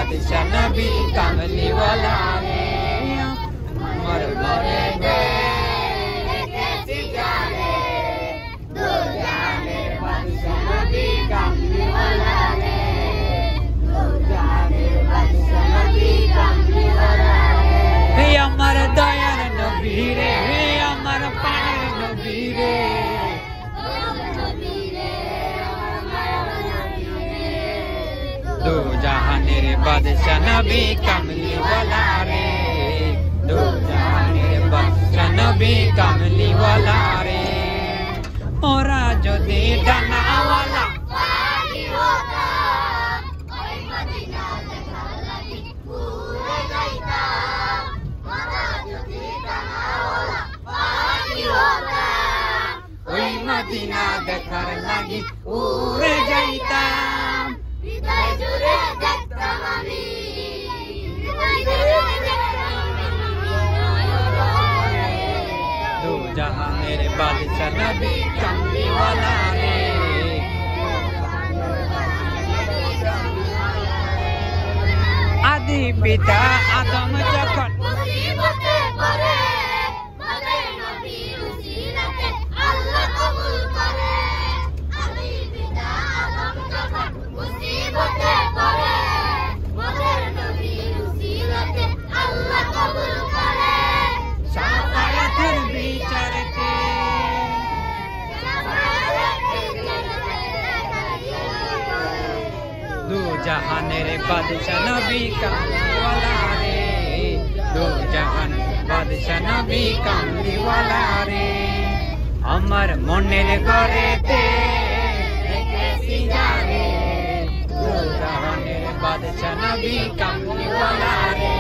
बादशाह नबी कमली वाला रे अमर मरे दे कैसी जाने दो जाने बादशाह नबी कमली वाला रे दो जाने बादशाह नबी कमली वाला रे हे अमर दयार नबी रे हे अमर पार नबी रे दो जहानेर बादशाह नबी कमली वाला रे दो जहानेर बादशाह नबी कमली वाला रे ओरा যদি ডানাওয়ালা পাখি হতাম ওই মদিনা দেখার লাগি উড়ে যাইতাম ওরা যদি ডানাওয়ালা পাখি হতাম ওই মদিনা দেখার লাগি উড়ে যাইতাম হৃদয় জুড়ে দেখতাম আমি হৃদয় জুড়ে দেখতাম দো জাহানের বাদশা নবী কমলি वाला রে আদি পিতা আদম যখন মুসিবতে পড়ে মদের নবী উসিলাতে আল্লাহ কবুল করে আদি পিতা আদম যখন মুসিবতে পড়ে মদের নবী উসিলাতে আল্লাহ কবুল করে শাফায়াতের বিচারতে दो जहानेर बादशाह नबी कमली वाला रे दो जहान बादशाह नबी कमली वाला रे अमर मनेर घरेते कैसी जाने दो जहानेर बादशाह नबी कमली वाला रे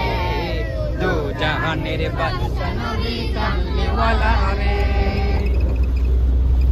दो जहानेर बादशाह नबी कमली वाला रे